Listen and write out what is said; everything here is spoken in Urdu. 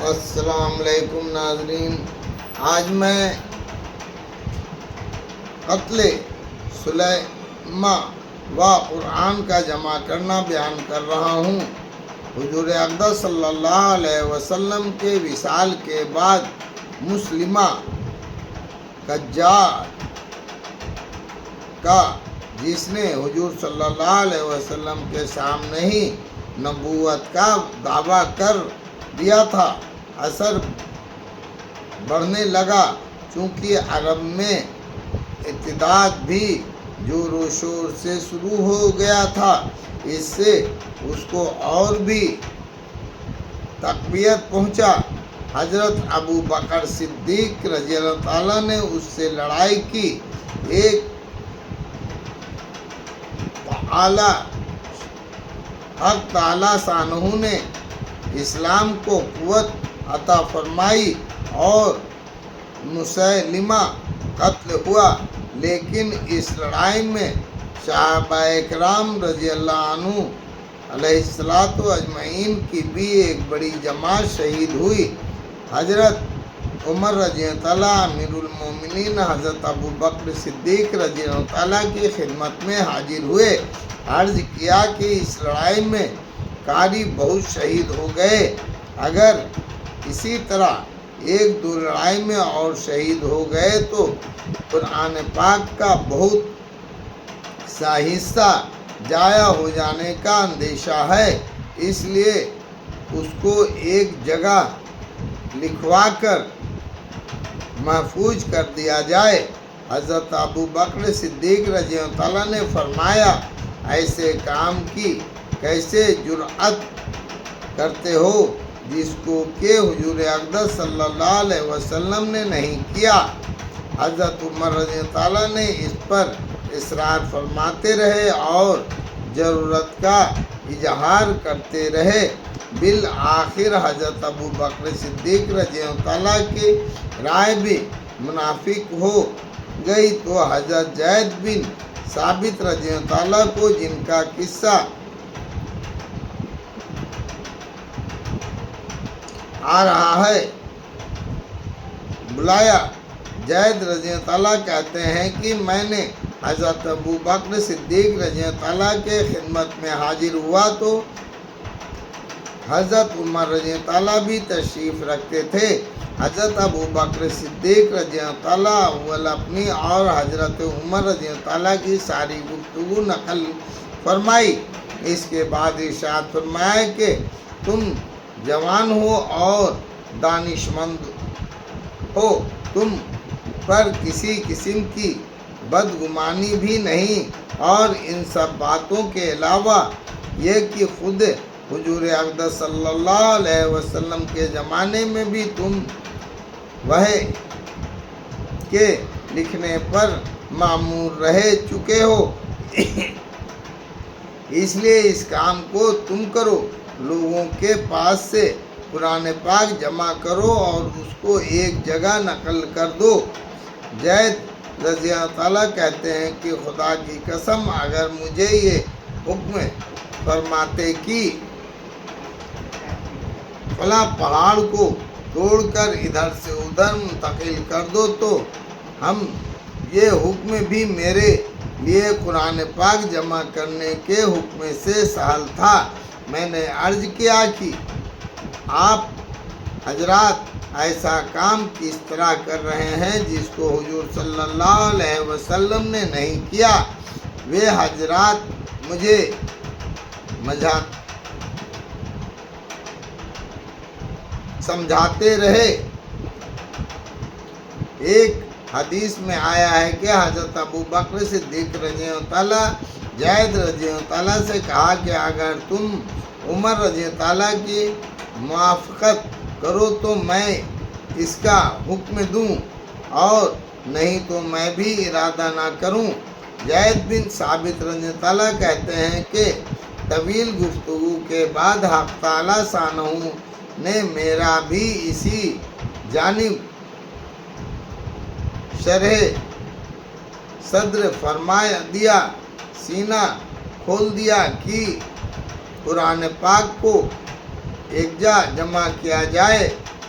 السلام علیکم ناظرین، آج میں قتل سلیمہ و قرآن کا جمع کرنا بیان کر رہا ہوں۔ حضور اقدس صلی اللہ علیہ وسلم کے وصال کے بعد مسلمہ قجاج کا، جس نے حضور صلی اللہ علیہ وسلم کے سامنے ہی نبوت کا دعویٰ کر دیا تھا، اثر بڑھنے لگا۔ چونکہ عرب میں ارتداد بھی زور و شور سے شروع ہو گیا تھا، اس سے اس کو اور بھی تقویت پہنچا۔ حضرت ابو بکر صدیق رضی اللہ تعالیٰ نے اس سے لڑائی کی۔ ایک حق تعالیٰ شانہ نے اسلام کو قوت عطا فرمائی اور مسلمہ قتل ہوا، لیکن اس لڑائی میں صحابہ کرام رضی اللہ عنہ علیہ الصلوۃ اجمعین کی بھی ایک بڑی جماعت شہید ہوئی۔ حضرت عمر رضی اللہ تعالیٰ امیر المومنین حضرت ابو بکر صدیق رضی اللہ تعالیٰ کی خدمت میں حاضر ہوئے۔ عرض کیا کہ اس لڑائی میں قاری بہت شہید ہو گئے، اگر اسی طرح ایک دو لڑائی میں اور شہید ہو گئے تو قرآن پاک کا بہت سا حصہ ضائع ہو جانے کا اندیشہ ہے، اس لیے اس کو ایک جگہ لکھوا کر محفوظ کر دیا جائے۔ حضرت ابو بکر صدیق رضی اللہ تعالیٰ نے فرمایا، ایسے کام کی کیسے جرأت کرتے ہو جس کو کہ حضور اقدس صلی اللہ علیہ وسلم نے نہیں کیا۔ حضرت عمر رضی اللہ تعالیٰ نے اس پر اصرار فرماتے رہے اور ضرورت کا اظہار کرتے رہے۔ بالآخر حضرت ابو بکر صدیق رضی اللہ تعالیٰ کی رائے بھی منافق ہو گئی تو حضرت زید بن ثابت رضی اللہ تعالیٰ کو، جن کا قصہ آ رہا ہے، بلایا۔ زید رضی اللہ تعالیٰ کہتے ہیں کہ میں نے حضرت ابو بکر صدیق رضی اللہ تعالیٰ کے خدمت میں حاضر ہوا تو حضرت عمر رضی اللہ تعالیٰ بھی تشریف رکھتے تھے۔ حضرت ابو بکر صدیق رضی اللہ تعالیٰ اول اپنی اور حضرت عمر رضی اللہ تعالیٰ کی ساری گفتگو نقل فرمائی۔ اس کے بعد ارشاد فرمایا کہ تم جوان ہو اور دانشمند ہو، تم پر کسی قسم کی بدگمانی بھی نہیں، اور ان سب باتوں کے علاوہ یہ کہ خود حضور اقدس صلی اللہ علیہ وسلم کے زمانے میں بھی تم وحی کے لکھنے پر معمور رہ چکے ہو، اس لیے اس کام کو تم کرو، لوگوں کے پاس سے قرآن پاک جمع کرو اور اس کو ایک جگہ نقل کر دو۔ زید رضی اللہ تعالیٰ کہتے ہیں کہ خدا کی قسم، اگر مجھے یہ حکم فرماتے کہ فلاں پہاڑ کو توڑ کر ادھر سے ادھر منتقل کر دو تو ہم یہ حکم بھی میرے لیے قرآن پاک جمع کرنے کے حکم سے سہل تھا۔ میں نے عرض کیا کہ آپ حضرات ایسا کام کس طرح کر رہے ہیں جس کو حضور صلی اللہ علیہ وسلم نے نہیں کیا؟ وہ حضرات مجھے سمجھاتے رہے۔ ایک حدیث میں آیا ہے کہ حضرت ابو بکر صدیق رضی اللہ تعالیٰ زید رضی اللہ تعالیٰ سے کہا کہ اگر تم عمر رضی اللہ تعالیٰ کی موافقت کرو تو میں اس کا حکم دوں، اور نہیں تو میں بھی ارادہ نہ کروں۔ زید بن ثابت رضی اللہ تعالیٰ کہتے ہیں کہ طویل گفتگو کے بعد حق تعالیٰ شانہ نے میرا بھی اسی جانب شرح صدر فرما دیا، سینہ کھول دیا کہ قرآن پاک کو ایک جا جمع کیا جائے۔